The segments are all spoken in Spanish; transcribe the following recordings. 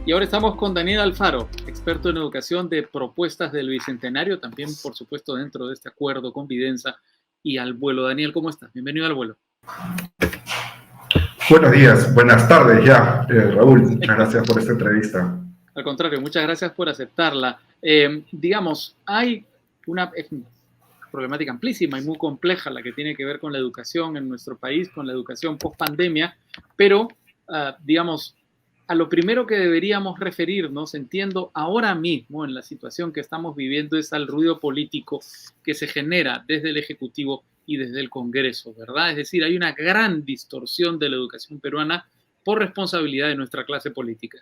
Y ahora estamos con Daniel Alfaro, experto en educación de propuestas del Bicentenario, también por supuesto dentro de este acuerdo con Videnza y Al Vuelo. Daniel, ¿cómo estás? Bienvenido al Vuelo. Buenos días, buenas tardes ya, Raúl. Muchas gracias por esta entrevista. Al contrario, muchas gracias por aceptarla. Hay una problemática amplísima y muy compleja la que tiene que ver con la educación en nuestro país, con la educación post pandemia, pero a lo primero que deberíamos referirnos, entiendo ahora mismo en la situación que estamos viviendo, es al ruido político que se genera desde el Ejecutivo y desde el Congreso, ¿verdad? Es decir, hay una gran distorsión de la educación peruana por responsabilidad de nuestra clase política.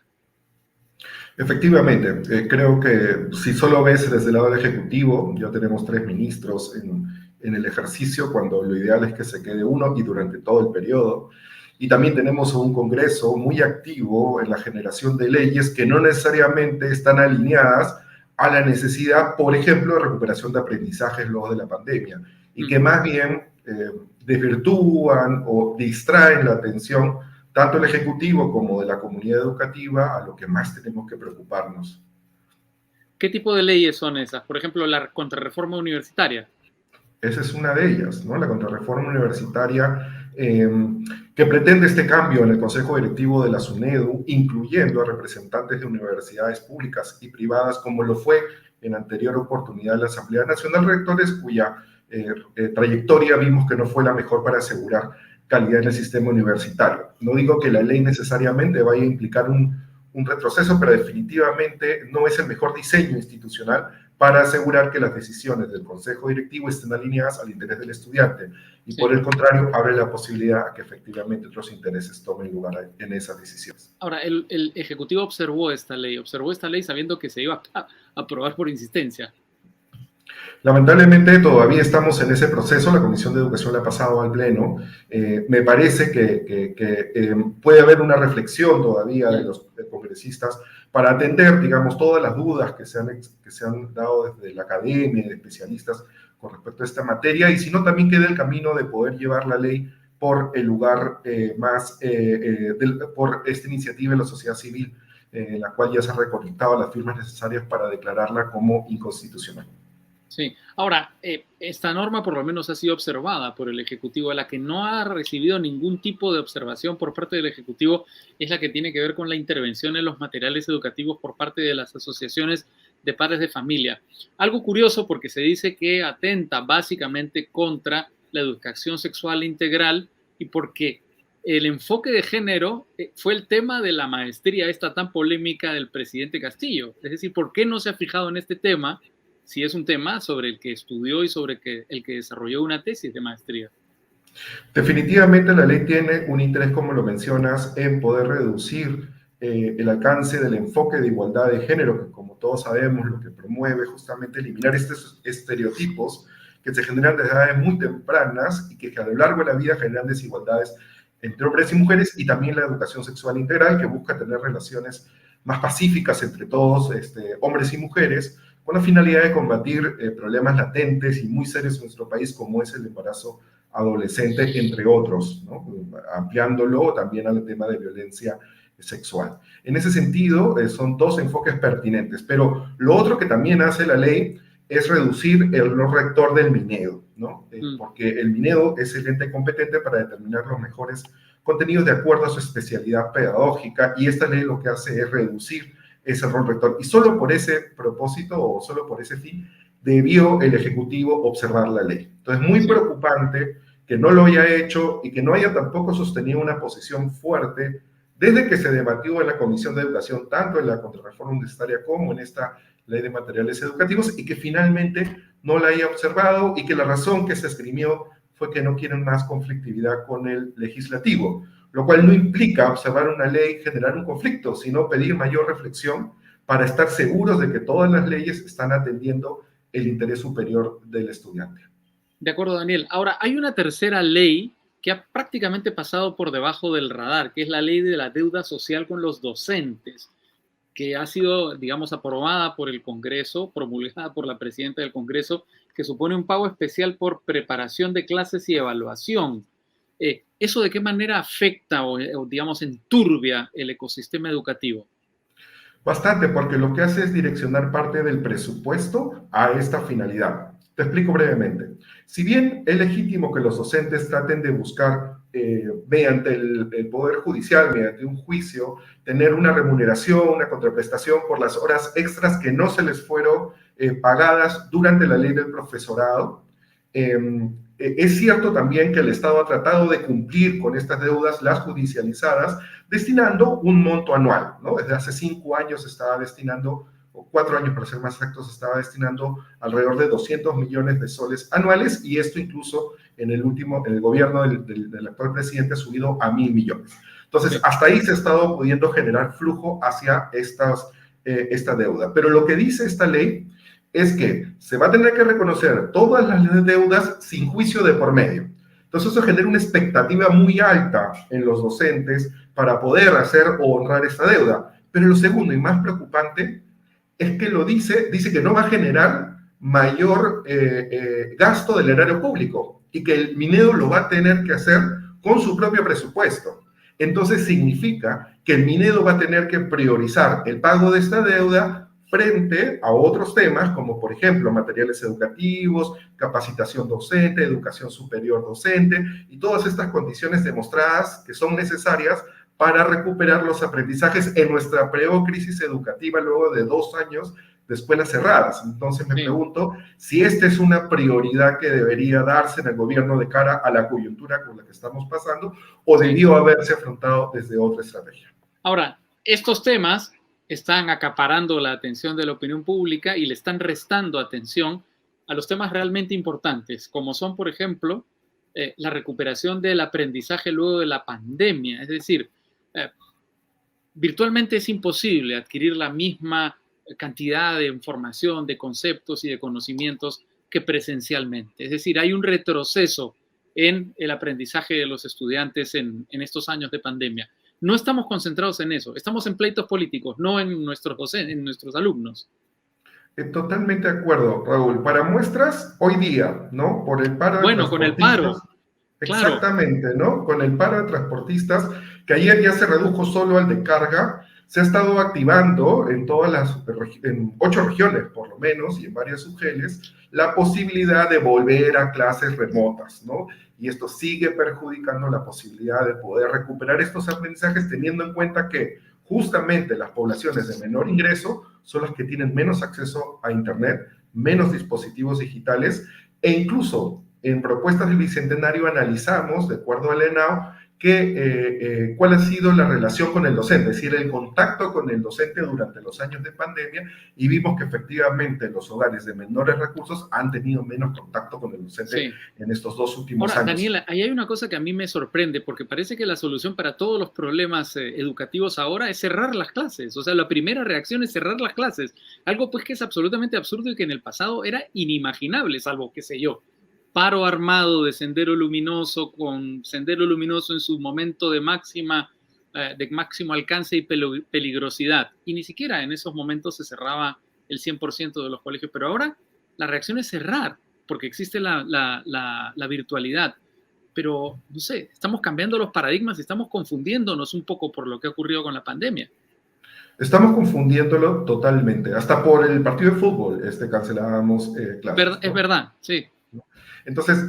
Efectivamente, creo que si solo ves desde el lado del Ejecutivo, ya tenemos 3 ministros en el ejercicio, cuando lo ideal es que se quede uno y durante todo el periodo. Y también tenemos un Congreso muy activo en la generación de leyes que no necesariamente están alineadas a la necesidad, por ejemplo, de recuperación de aprendizajes luego de la pandemia, y que más bien desvirtúan o distraen la atención tanto el Ejecutivo como de la comunidad educativa a lo que más tenemos que preocuparnos. ¿Qué tipo de leyes son esas? Por ejemplo, la contrarreforma universitaria. Esa es una de ellas, ¿no? La contrarreforma universitaria que pretende este cambio en el Consejo Directivo de la SUNEDU, incluyendo a representantes de universidades públicas y privadas, como lo fue en anterior oportunidad la Asamblea Nacional de Rectores, cuya trayectoria vimos que no fue la mejor para asegurar calidad en el sistema universitario. No digo que la ley necesariamente vaya a implicar un retroceso, pero definitivamente no es el mejor diseño institucional para asegurar que las decisiones del Consejo Directivo estén alineadas al interés del estudiante y por el contrario abre la posibilidad a que efectivamente otros intereses tomen lugar en esas decisiones. Ahora, el Ejecutivo observó esta ley sabiendo que se iba a aprobar por insistencia. Lamentablemente todavía estamos en ese proceso, la Comisión de Educación la ha pasado al Pleno. Me parece que puede haber una reflexión todavía de los congresistas para atender, digamos, todas las dudas que se han dado desde la academia y de especialistas con respecto a esta materia, y si no, también queda el camino de poder llevar la ley por el lugar por esta iniciativa de la sociedad civil, en la cual ya se han recolectado las firmas necesarias para declararla como inconstitucional. Sí. Ahora, esta norma por lo menos ha sido observada por el Ejecutivo. La que no ha recibido ningún tipo de observación por parte del Ejecutivo es la que tiene que ver con la intervención en los materiales educativos por parte de las asociaciones de padres de familia. Algo curioso porque se dice que atenta básicamente contra la educación sexual integral y porque el enfoque de género fue el tema de la maestría esta tan polémica del presidente Castillo. Es decir, ¿por qué no se ha fijado en este tema? Si es un tema sobre el que estudió y sobre el que desarrolló una tesis de maestría. Definitivamente la ley tiene un interés, como lo mencionas, en poder reducir el alcance del enfoque de igualdad de género, que como todos sabemos lo que promueve justamente eliminar estos estereotipos que se generan desde edades muy tempranas y que a lo largo de la vida generan desigualdades entre hombres y mujeres, y también la educación sexual integral, que busca tener relaciones más pacíficas entre todos, hombres y mujeres, con la finalidad de combatir problemas latentes y muy serios en nuestro país, como es el embarazo adolescente, entre otros, ¿no? Ampliándolo también al tema de violencia sexual. En ese sentido, son dos enfoques pertinentes, pero lo otro que también hace la ley es reducir el rol rector del Minedo, ¿no? Porque el Minedo es el ente competente para determinar los mejores contenidos de acuerdo a su especialidad pedagógica, y esta ley lo que hace es reducir ese rol rector. Y solo por ese propósito o solo por ese fin debió el Ejecutivo observar la ley. Entonces, muy preocupante que no lo haya hecho y que no haya tampoco sostenido una posición fuerte desde que se debatió en la Comisión de Educación, tanto en la contrarreforma universitaria como en esta ley de materiales educativos, y que finalmente no la haya observado, y que la razón que se esgrimió fue que no quieren más conflictividad con el legislativo, lo cual no implica observar una ley, generar un conflicto, sino pedir mayor reflexión para estar seguros de que todas las leyes están atendiendo el interés superior del estudiante. De acuerdo, Daniel. Ahora, hay una tercera ley que ha prácticamente pasado por debajo del radar, que es la ley de la deuda social con los docentes, que ha sido, digamos, aprobada por el Congreso, promulgada por la presidenta del Congreso, que supone un pago especial por preparación de clases y evaluación. ¿Eso de qué manera afecta o digamos, enturbia el ecosistema educativo? Bastante, porque lo que hace es direccionar parte del presupuesto a esta finalidad. Te explico brevemente. Si bien es legítimo que los docentes traten de buscar, mediante el Poder Judicial, mediante un juicio, tener una remuneración, una contraprestación por las horas extras que no se les fueron pagadas durante la ley del profesorado, es cierto también que el Estado ha tratado de cumplir con estas deudas, las judicializadas, destinando un monto anual, ¿no? Desde hace 5 años se estaba destinando, o 4 años para ser más exactos, se estaba destinando alrededor de 200 millones de soles anuales, y esto incluso en el gobierno del actual presidente ha subido a 1.000 millones. Entonces, hasta ahí se ha estado pudiendo generar flujo hacia esta deuda. Pero lo que dice esta ley es que se va a tener que reconocer todas las deudas sin juicio de por medio. Entonces eso genera una expectativa muy alta en los docentes para poder hacer o honrar esta deuda. Pero lo segundo y más preocupante es que dice que no va a generar mayor gasto del erario público y que el Minedo lo va a tener que hacer con su propio presupuesto. Entonces significa que el Minedo va a tener que priorizar el pago de esta deuda frente a otros temas, como por ejemplo materiales educativos, capacitación docente, educación superior docente, y todas estas condiciones demostradas que son necesarias para recuperar los aprendizajes en nuestra peor crisis educativa luego de 2 años de escuelas cerradas. Entonces me pregunto si esta es una prioridad que debería darse en el gobierno de cara a la coyuntura con la que estamos pasando, o debió haberse afrontado desde otra estrategia. Ahora, estos temas están acaparando la atención de la opinión pública y le están restando atención a los temas realmente importantes, como son, por ejemplo, la recuperación del aprendizaje luego de la pandemia. Es decir, virtualmente es imposible adquirir la misma cantidad de información, de conceptos y de conocimientos que presencialmente. Es decir, hay un retroceso en el aprendizaje de los estudiantes en estos años de pandemia. No estamos concentrados en eso, estamos en pleitos políticos, no en nuestros docentes, en nuestros alumnos. Totalmente de acuerdo, Raúl. Para muestras, hoy día, ¿no? Por el paro de Bueno, con el paro, claro. exactamente, ¿no? Con el paro de transportistas, que ayer ya se redujo solo al de carga, se ha estado activando en en 8 regiones, por lo menos, y en varias subgeles, la posibilidad de volver a clases remotas, ¿no? Y esto sigue perjudicando la posibilidad de poder recuperar estos aprendizajes, teniendo en cuenta que justamente las poblaciones de menor ingreso son las que tienen menos acceso a Internet, menos dispositivos digitales, e incluso en propuestas del Bicentenario analizamos, de acuerdo al ENAO, cuál ha sido la relación con el docente, es decir, el contacto con el docente durante los años de pandemia, y vimos que efectivamente los hogares de menores recursos han tenido menos contacto con el docente en estos 2 últimos años. Daniela, ahí hay una cosa que a mí me sorprende, porque parece que la solución para todos los problemas educativos ahora es cerrar las clases. O sea, la primera reacción es cerrar las clases. Algo pues que es absolutamente absurdo y que en el pasado era inimaginable, salvo, qué sé yo, paro armado de Sendero Luminoso, con Sendero Luminoso en su momento de máximo alcance y peligrosidad. Y ni siquiera en esos momentos se cerraba el 100% de los colegios. Pero ahora la reacción es cerrar, porque existe la virtualidad. Pero, no sé, estamos cambiando los paradigmas y estamos confundiéndonos un poco por lo que ha ocurrido con la pandemia. Estamos confundiéndolo totalmente. Hasta por el partido de fútbol cancelábamos clases, ¿no? Es verdad, sí. Entonces,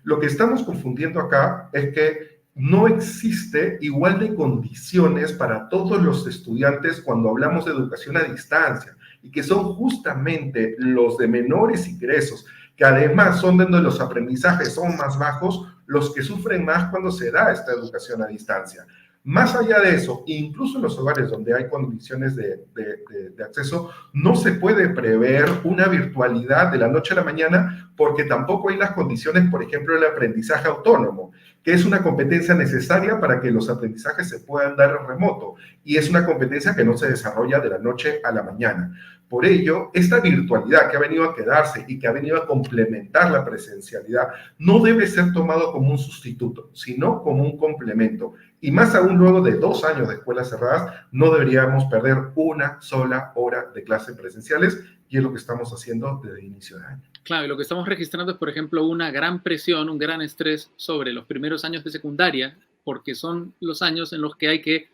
lo que estamos confundiendo acá es que no existe igual de condiciones para todos los estudiantes cuando hablamos de educación a distancia, y que son justamente los de menores ingresos, que además son donde los aprendizajes son más bajos, los que sufren más cuando se da esta educación a distancia. Más allá de eso, incluso en los hogares donde hay condiciones de acceso, no se puede prever una virtualidad de la noche a la mañana, porque tampoco hay las condiciones, por ejemplo, del aprendizaje autónomo, que es una competencia necesaria para que los aprendizajes se puedan dar en remoto, y es una competencia que no se desarrolla de la noche a la mañana. Por ello, esta virtualidad que ha venido a quedarse y que ha venido a complementar la presencialidad no debe ser tomado como un sustituto, sino como un complemento. Y más aún luego de 2 años de escuelas cerradas, no deberíamos perder una sola hora de clases presenciales, y es lo que estamos haciendo desde el inicio de año. Claro, y lo que estamos registrando es, por ejemplo, una gran presión, un gran estrés sobre los primeros años de secundaria, porque son los años en los que hay que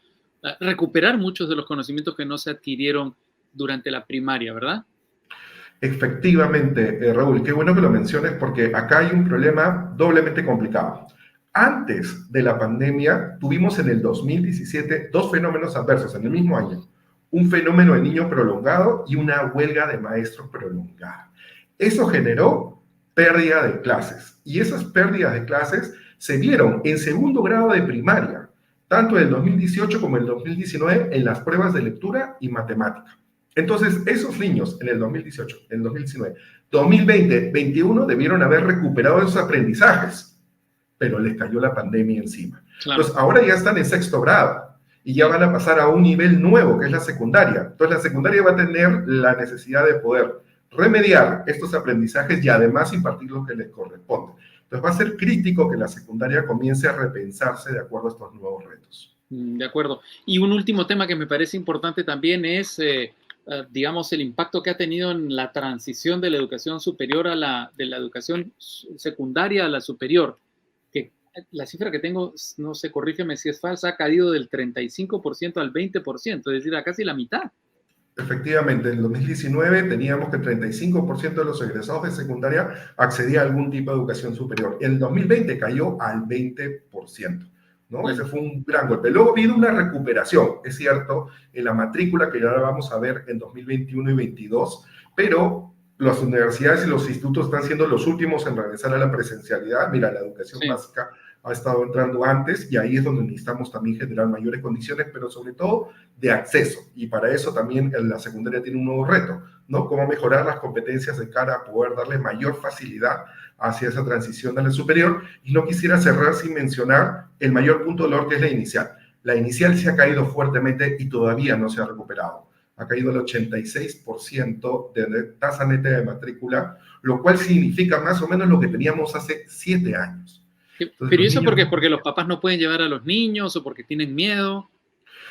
recuperar muchos de los conocimientos que no se adquirieron durante la primaria, ¿verdad? Efectivamente, Raúl, qué bueno que lo menciones porque acá hay un problema doblemente complicado. Antes de la pandemia, tuvimos en el 2017 dos fenómenos adversos en el mismo año. Un fenómeno de niño prolongado y una huelga de maestros prolongada. Eso generó pérdida de clases. Y esas pérdidas de clases se vieron en segundo grado de primaria, tanto en el 2018 como en el 2019, en las pruebas de lectura y matemática. Entonces, esos niños en el 2018, en el 2019, 2020, 2021 debieron haber recuperado esos aprendizajes, pero les cayó la pandemia encima. Claro. Entonces, ahora ya están en sexto grado y ya van a pasar a un nivel nuevo, que es la secundaria. Entonces, la secundaria va a tener la necesidad de poder remediar estos aprendizajes y además impartir lo que les corresponde. Entonces, va a ser crítico que la secundaria comience a repensarse de acuerdo a estos nuevos retos. De acuerdo. Y un último tema que me parece importante también es... digamos, el impacto que ha tenido en la transición de la educación superior de la educación secundaria a la superior, que la cifra que tengo, no sé, corrígeme si es falsa, ha caído del 35% al 20%, es decir, a casi la mitad. Efectivamente, en el 2019 teníamos que el 35% de los egresados de secundaria accedía a algún tipo de educación superior. En el 2020 cayó al 20%. ¿No? Ese fue un gran golpe. Luego vino una recuperación, es cierto, en la matrícula que ya la vamos a ver en 2021 y 2022, pero las universidades y los institutos están siendo los últimos en regresar a la presencialidad. Mira, la educación básica ha estado entrando antes y ahí es donde necesitamos también generar mayores condiciones, pero sobre todo de acceso. Y para eso también la secundaria tiene un nuevo reto, ¿no? Cómo mejorar las competencias de cara a poder darle mayor facilidad hacia esa transición a la superior. Y no quisiera cerrar sin mencionar el mayor punto de dolor, que es la inicial. La inicial se ha caído fuertemente y todavía no se ha recuperado. Ha caído el 86% de tasa neta de matrícula, lo cual significa más o menos lo que teníamos hace 7 años. Entonces, ¿pero eso por qué? ¿Porque los papás no pueden llevar a los niños o porque tienen miedo?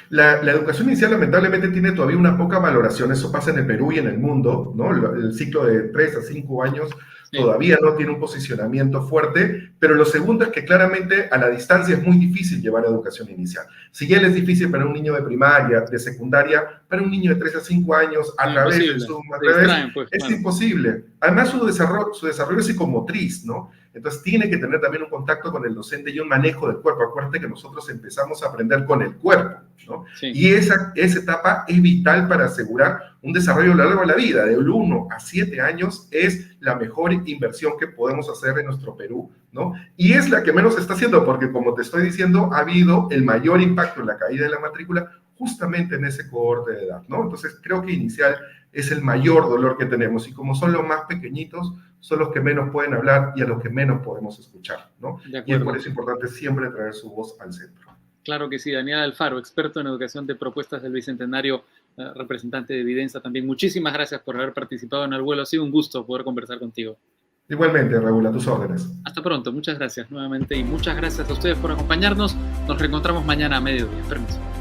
La educación inicial lamentablemente tiene todavía una poca valoración, eso pasa en el Perú y en el mundo, ¿no? El ciclo de 3 a 5 años todavía no tiene un posicionamiento fuerte, pero lo segundo es que claramente a la distancia es muy difícil llevar educación inicial. Si ya es difícil para un niño de primaria, de secundaria, para un niño de 3 a 5 años, a través de Zoom, a través, es imposible. Además, su desarrollo es psicomotriz, ¿no? Entonces tiene que tener también un contacto con el docente y un manejo del cuerpo. Acuérdate que nosotros empezamos a aprender con el cuerpo, ¿no? Sí. Y esa etapa es vital para asegurar un desarrollo a lo largo de la vida. De 1 a 7 años es la mejor inversión que podemos hacer en nuestro Perú, ¿no? Y es la que menos se está haciendo, porque como te estoy diciendo, ha habido el mayor impacto en la caída de la matrícula justamente en ese cohorte de edad, ¿no? Entonces creo que inicial es el mayor dolor que tenemos, y como son los más pequeñitos, son los que menos pueden hablar y a los que menos podemos escuchar, ¿no? Y es por eso importante siempre traer su voz al centro. Claro que sí, Daniel Alfaro, experto en educación de propuestas del Bicentenario, representante de Evidenza también. Muchísimas gracias por haber participado en el vuelo, ha sido un gusto poder conversar contigo. Igualmente, Raúl, a tus órdenes. Hasta pronto, muchas gracias nuevamente y muchas gracias a ustedes por acompañarnos. Nos reencontramos mañana a mediodía. Permiso.